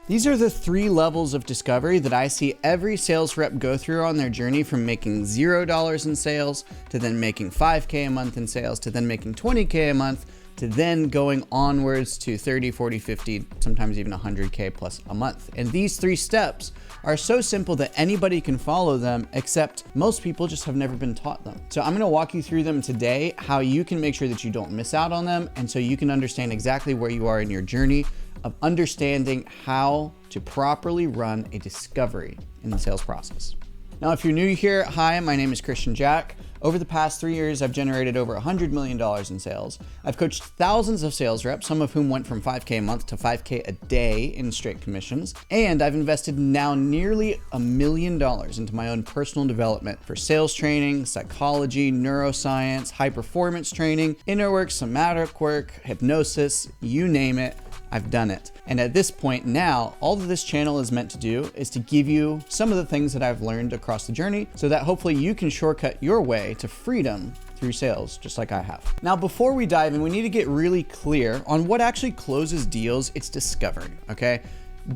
These are the 3 levels of discovery that I see every sales rep go through on their journey from making $0 in sales to then making $5K a month in sales to then making $20K a month to then going onwards to 30, 40, 50, sometimes even 100K plus a month. And these 3 steps are so simple that anybody can follow them, except most people just have never been taught them. So I'm gonna walk you through them today, how you can make sure that you don't miss out on them, and so you can understand exactly where you are in your journey of understanding how to properly run a discovery in the sales process. Now, if you're new here, hi, my name is Christian Jack. Over the past 3 years, I've generated over $100 million in sales. I've coached thousands of sales reps, some of whom went from 5K a month to 5K a day in straight commissions. And I've invested now nearly $1 million into my own personal development for sales training, psychology, neuroscience, high performance training, inner work, somatic work, hypnosis, you name it. I've done it. And at this point now, all that this channel is meant to do is to give you some of the things that I've learned across the journey so that hopefully you can shortcut your way to freedom through sales, just like I have. Now, before we dive in, we need to get really clear on what actually closes deals. It's discovery, okay?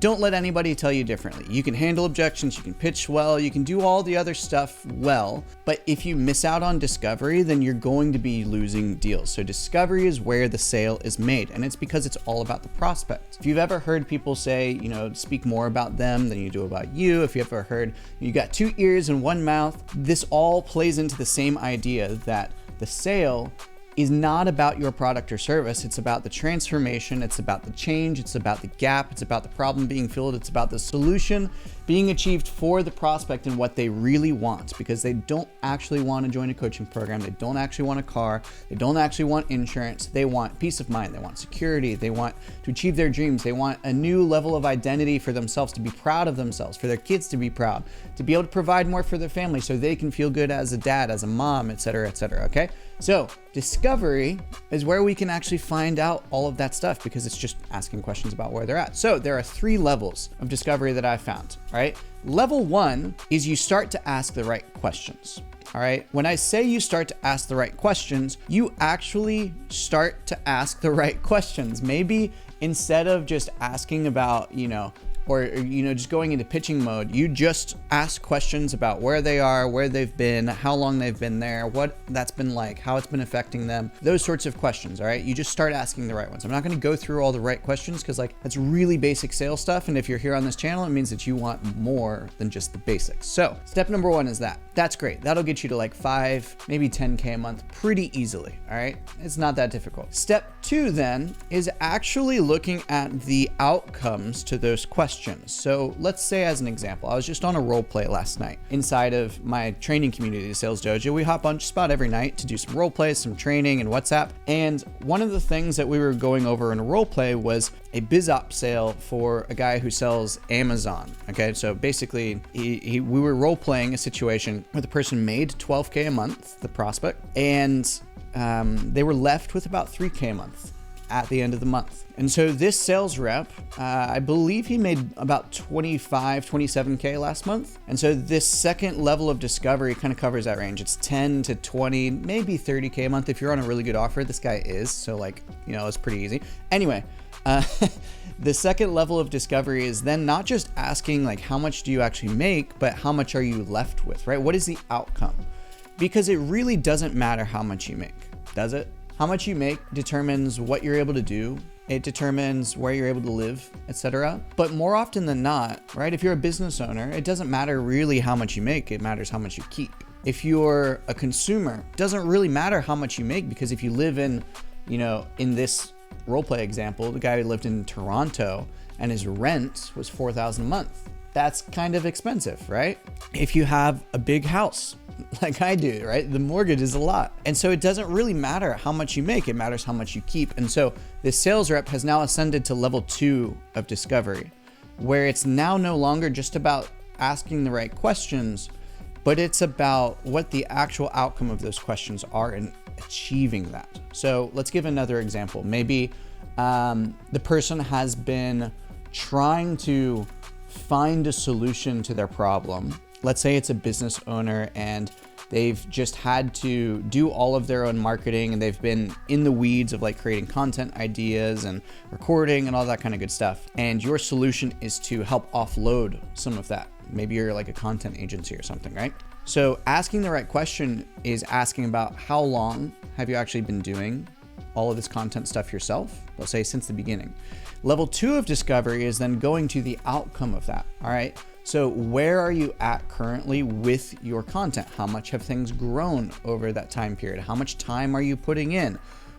Don't let anybody tell you differently. You can handle objections, you can pitch well, you can do all the other stuff well, but if you miss out on discovery, then you're going to be losing deals. So discovery is where the sale is made, and it's because it's all about the prospect. If you've ever heard people say, speak more about them than you do about you, if you ever heard you got 2 ears and 1 mouth, this all plays into the same idea that the sale is not about your product or service. It's about the transformation. It's about the change. It's about the gap. It's about the problem being filled. It's about the solution being achieved for the prospect and what they really want, because they don't actually want to join a coaching program. They don't actually want a car. They don't actually want insurance. They want peace of mind. They want security. They want to achieve their dreams. They want a new level of identity for themselves, to be proud of themselves, for their kids to be proud, to be able to provide more for their family so they can feel good as a dad, as a mom, et cetera, okay? So discovery is where we can actually find out all of that stuff, because it's just asking questions about where they're at. So there are 3 levels of discovery that I found, all right? Level 1 is you start to ask the right questions, all right? When I say you start to ask the right questions, you actually start to ask the right questions. Maybe instead of just asking about, just going into pitching mode, you just ask questions about where they are, where they've been, how long they've been there, what that's been like, how it's been affecting them, those sorts of questions, all right? You just start asking the right ones. I'm not gonna go through all the right questions because that's really basic sales stuff. And if you're here on this channel, it means that you want more than just the basics. So step number 1 is that. That's great. That'll get you to like 5, maybe 10K a month pretty easily, all right? It's not that difficult. Step 2 then is actually looking at the outcomes to those questions. So let's say, as an example, I was just on a role play last night inside of my training community, the Sales Dojo. We hop on just about every night to do some role plays, some training and WhatsApp. And one of the things that we were going over in a role play was a biz op sale for a guy who sells Amazon. Okay, so basically we were role playing a situation where the person made 12K a month, the prospect, and they were left with about 3K a month at the end of the month. And so this sales rep, I believe he made about 25, 27K last month. And so this second level of discovery kind of covers that range. It's 10 to 20, maybe 30K a month if you're on a really good offer. This guy is, so it's pretty easy. Anyway, the second level of discovery is then not just asking how much do you actually make, but how much are you left with, right? What is the outcome? Because it really doesn't matter how much you make, does it? How much you make determines what you're able to do. It determines where you're able to live, etc. But more often than not, right, if you're a business owner, it doesn't matter really how much you make, it matters how much you keep. If you're a consumer, it doesn't really matter how much you make, because if you live in this role play example, the guy who lived in Toronto and his rent was $4,000 a month. That's kind of expensive, right? If you have a big house, like I do, right? The mortgage is a lot. And so it doesn't really matter how much you make, it matters how much you keep. And so this sales rep has now ascended to level 2 of discovery, where it's now no longer just about asking the right questions, but it's about what the actual outcome of those questions are and achieving that. So let's give another example. Maybe the person has been trying to find a solution to their problem. Let's say it's a business owner and They've just had to do all of their own marketing, and they've been in the weeds of like creating content ideas and recording and all that kind of good stuff. And your solution is to help offload some of that. Maybe you're like a content agency or something, right? So asking the right question is asking about how long have you actually been doing all of this content stuff yourself? Let's say since the beginning. Level 2 of discovery is then going to the outcome of that. All right. So where are you at currently with your content? How much have things grown over that time period? How much time are you putting in?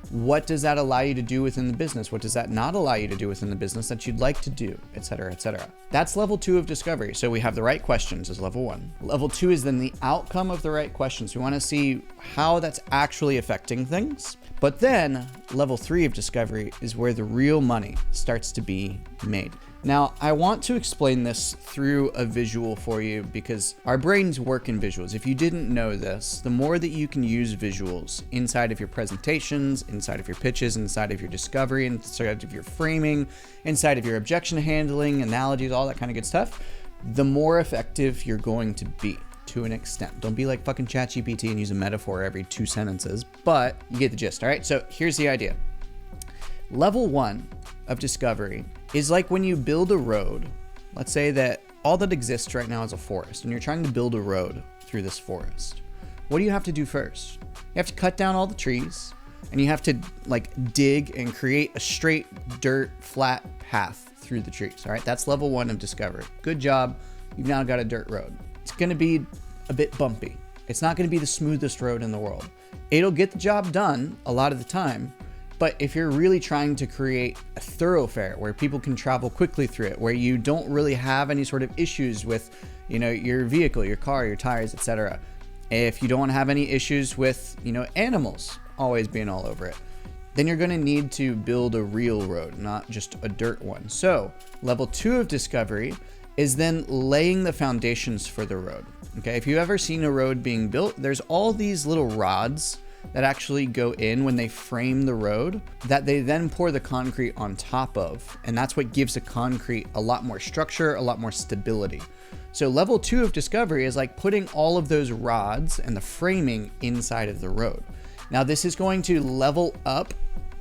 What does that allow you to do within the business? What does that not allow you to do within the business that you'd like to do, et cetera, et cetera? That's level 2 of discovery. So we have the right questions as level 1. Level 2 is then the outcome of the right questions. We want to see how that's actually affecting things. But then level 3 of discovery is where the real money starts to be made. Now, I want to explain this through a visual for you because our brains work in visuals. If you didn't know this, the more that you can use visuals inside of your presentations, inside of your pitches, inside of your discovery, inside of your framing, inside of your objection handling, analogies, all that kind of good stuff, the more effective you're going to be to an extent. Don't be like fucking ChatGPT and use a metaphor every 2 sentences, but you get the gist, all right? So here's the idea. Level 1 of discovery is like when you build a road. Let's say that all that exists right now is a forest and you're trying to build a road through this forest. What do you have to do first? You have to cut down all the trees and you have to like dig and create a straight dirt flat path through the trees. All right. That's level 1 of discovery. Good job. You've now got a dirt road. It's going to be a bit bumpy. It's not going to be the smoothest road in the world. It'll get the job done a lot of the time. But if you're really trying to create a thoroughfare where people can travel quickly through it, where you don't really have any sort of issues with, your vehicle, your car, your tires, etc. If you don't have any issues with, animals always being all over it, then you're going to need to build a real road, not just a dirt one. So level 2 of discovery is then laying the foundations for the road. Okay. If you've ever seen a road being built, there's all these little rods that actually go in when they frame the road that they then pour the concrete on top of. And that's what gives the concrete a lot more structure, a lot more stability. So level 2 of discovery is like putting all of those rods and the framing inside of the road. Now this is going to level up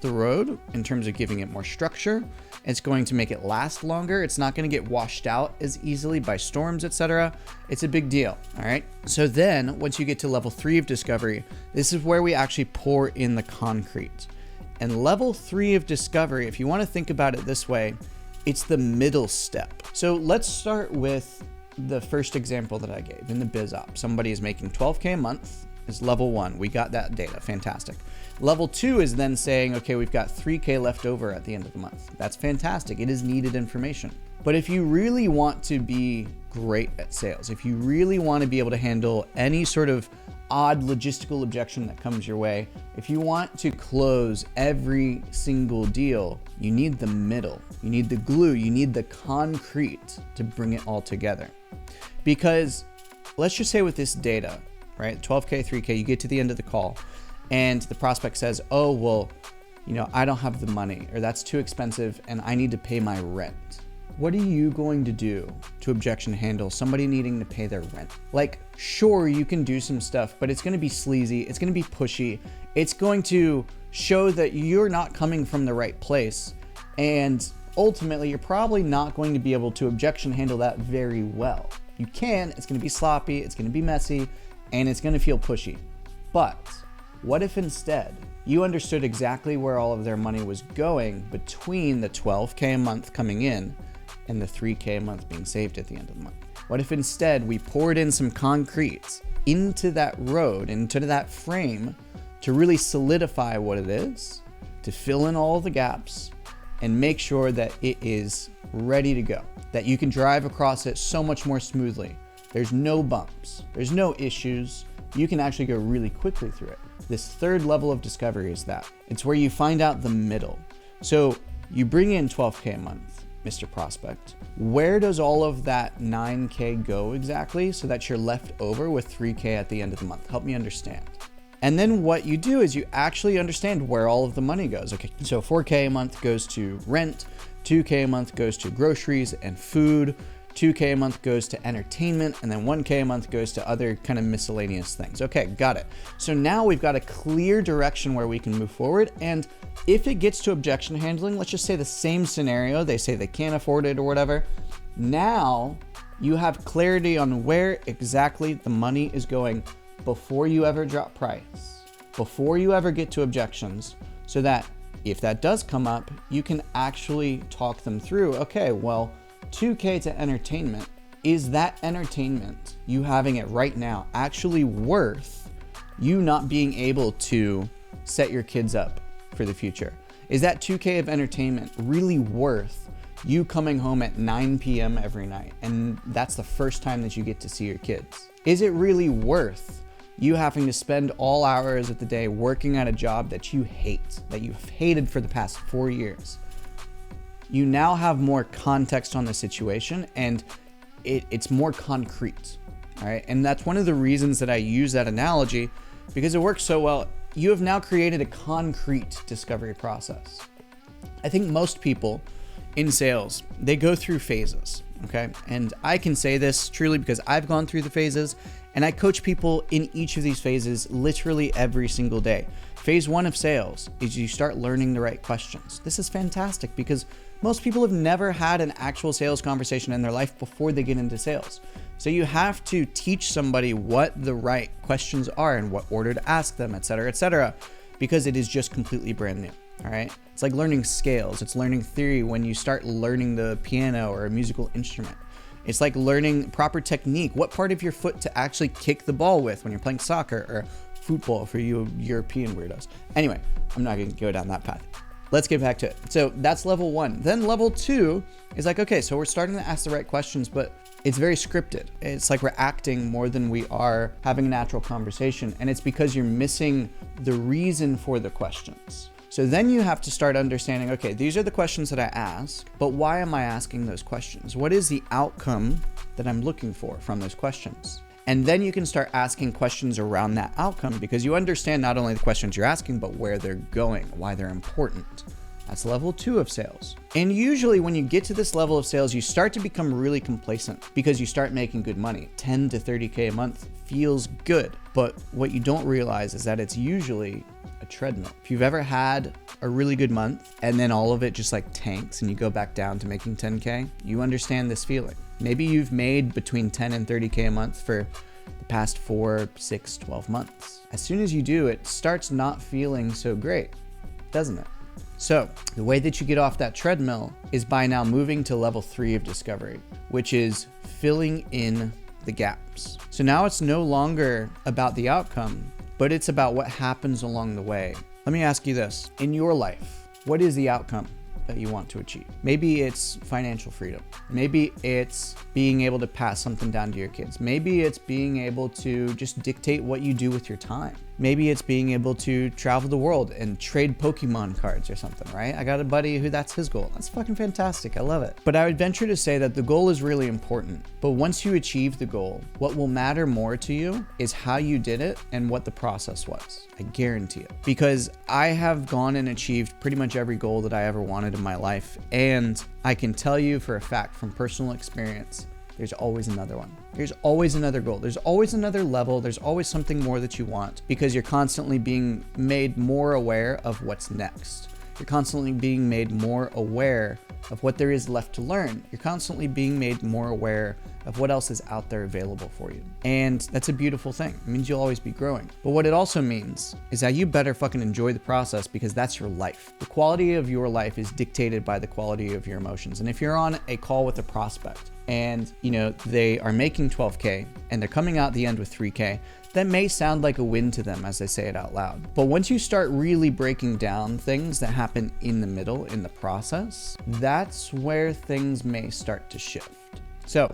the road in terms of giving it more structure. It's going to make it last longer. It's not going to get washed out as easily by storms, etc. It's a big deal. All right. So then once you get to level 3 of discovery, this is where we actually pour in the concrete. And level 3 of discovery, if you want to think about it this way, it's the middle step. So let's start with the first example that I gave in the biz op. Somebody is making $12K a month. It's level 1. We got that data. Fantastic. Level 2 is then saying, okay, we've got $3K left over at the end of the month. That's fantastic. It is needed information. But if you really want to be great at sales, if you really want to be able to handle any sort of odd logistical objection that comes your way, if you want to close every single deal, you need the middle. You need the glue. You need the concrete to bring it all together. Because let's just say with this data, right? 12K, 3K, you get to the end of the call and the prospect says, oh, well, I don't have the money, or that's too expensive and I need to pay my rent. What are you going to do to objection handle somebody needing to pay their rent? Like, sure, you can do some stuff, but it's going to be sleazy. It's going to be pushy. It's going to show that you're not coming from the right place. And ultimately, you're probably not going to be able to objection handle that very well. You can, it's going to be sloppy. It's going to be messy. And it's going to feel pushy. But what if instead you understood exactly where all of their money was going between the 12K a month coming in and the 3K a month being saved at the end of the month? What if instead we poured in some concrete into that road, into that frame to really solidify what it is, to fill in all the gaps and make sure that it is ready to go, that you can drive across it so much more smoothly. There's no bumps, there's no issues. You can actually go really quickly through it. This third level of discovery is that. It's where you find out the middle. So you bring in 12K a month, Mr. Prospect. Where does all of that 9K go exactly so that you're left over with 3K at the end of the month? Help me understand. And then what you do is you actually understand where all of the money goes. Okay, so 4K a month goes to rent, 2K a month goes to groceries and food, 2K a month goes to entertainment, and then 1K a month goes to other kind of miscellaneous things. Okay, got it. So now we've got a clear direction where we can move forward. And if it gets to objection handling, let's just say the same scenario, they say they can't afford it or whatever. Now you have clarity on where exactly the money is going before you ever drop price, before you ever get to objections, so that if that does come up, you can actually talk them through, okay, well, 2K to entertainment, is that entertainment, you having it right now, actually worth you not being able to set your kids up for the future? Is that 2K of entertainment really worth you coming home at 9 p.m. every night, and that's the first time that you get to see your kids? Is it really worth you having to spend all hours of the day working at a job that you hate, that you've hated for the past 4 years? You now have more context on the situation, and it's more concrete, all right? And that's one of the reasons that I use that analogy, because it works so well. You have now created a concrete discovery process. I think most people in sales, they go through phases, okay? And I can say this truly because I've gone through the phases, and I coach people in each of these phases literally every single day. Phase 1 of sales is you start learning the right questions. This is fantastic because most people have never had an actual sales conversation in their life before they get into sales. So you have to teach somebody what the right questions are and what order to ask them, et cetera, because it is just completely brand new. All right. It's like learning scales. It's learning theory when you start learning the piano or a musical instrument. It's like learning proper technique, what part of your foot to actually kick the ball with when you're playing soccer or football for you European weirdos. Anyway, I'm not going to go down that path. Let's get back to it. So that's level 1. Then level 2 is like, okay, so we're starting to ask the right questions, but it's very scripted. It's like we're acting more than we are having a natural conversation. And it's because you're missing the reason for the questions. So then you have to start understanding, okay, these are the questions that I ask, but why am I asking those questions? What is the outcome that I'm looking for from those questions? And then you can start asking questions around that outcome because you understand not only the questions you're asking, but where they're going, why they're important. That's level 2 of sales. And usually when you get to this level of sales, you start to become really complacent because you start making good money. 10 to 30K a month feels good. But what you don't realize is that it's usually a treadmill. If you've ever had a really good month and then all of it just like tanks and you go back down to making 10K, you understand this feeling. Maybe you've made between 10 and 30K a month for the past 4, 6, 12 months. As soon as you do, it starts not feeling so great, doesn't it? So the way that you get off that treadmill is by now moving to level 3 of discovery, which is filling in the gaps. So now it's no longer about the outcome, but it's about what happens along the way. Let me ask you this. In your life, what is the outcome that you want to achieve? Maybe it's financial freedom. Maybe it's being able to pass something down to your kids. Maybe it's being able to just dictate what you do with your time. Maybe it's being able to travel the world and trade Pokemon cards or something, right? I got a buddy who that's his goal. That's fucking fantastic. I love it. But I would venture to say that the goal is really important. But once you achieve the goal, what will matter more to you is how you did it and what the process was. I guarantee it. Because I have gone and achieved pretty much every goal that I ever wanted in my life. And I can tell you for a fact from personal experience, there's always another one. There's always another goal. There's always another level. There's always something more that you want because you're constantly being made more aware of what's next. You're constantly being made more aware of what there is left to learn. You're constantly being made more aware of what else is out there available for you. And that's a beautiful thing. It means you'll always be growing. But what it also means is that you better fucking enjoy the process because that's your life. The quality of your life is dictated by the quality of your emotions. And if you're on a call with a prospect and they are making 12K and they're coming out the end with 3K, that may sound like a win to them as they say it out loud. But once you start really breaking down things that happen in the middle, in the process, that's where things may start to shift. So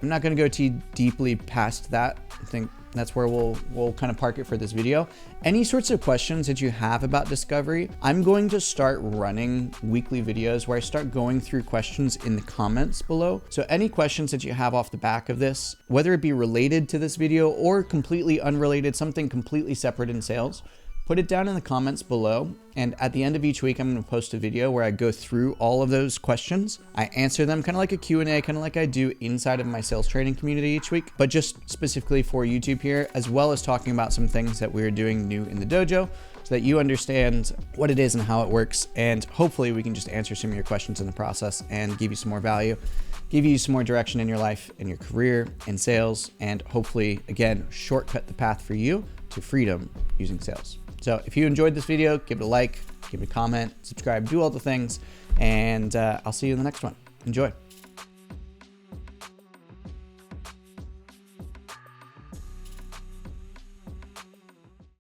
I'm not going to go too deeply past that. I think that's where we'll kind of park it for this video. Any sorts of questions that you have about discovery, I'm going to start running weekly videos where I start going through questions in the comments below. So any questions that you have off the back of this, whether it be related to this video or completely unrelated, something completely separate in sales, Put it down in the comments below, and at the end of each week, I'm going to post a video where I go through all of those questions. I answer them kind of like a Q&A, kind of like I do inside of my sales training community each week, but just specifically for YouTube here, as well as talking about some things that we're doing new in the dojo so that you understand what it is and how it works. And hopefully we can just answer some of your questions in the process and give you some more value, give you some more direction in your life, in your career, in sales, and hopefully, again, shortcut the path for you to freedom using sales. So if you enjoyed this video, give it a like, give it a comment, subscribe, do all the things, and I'll see you in the next one. Enjoy.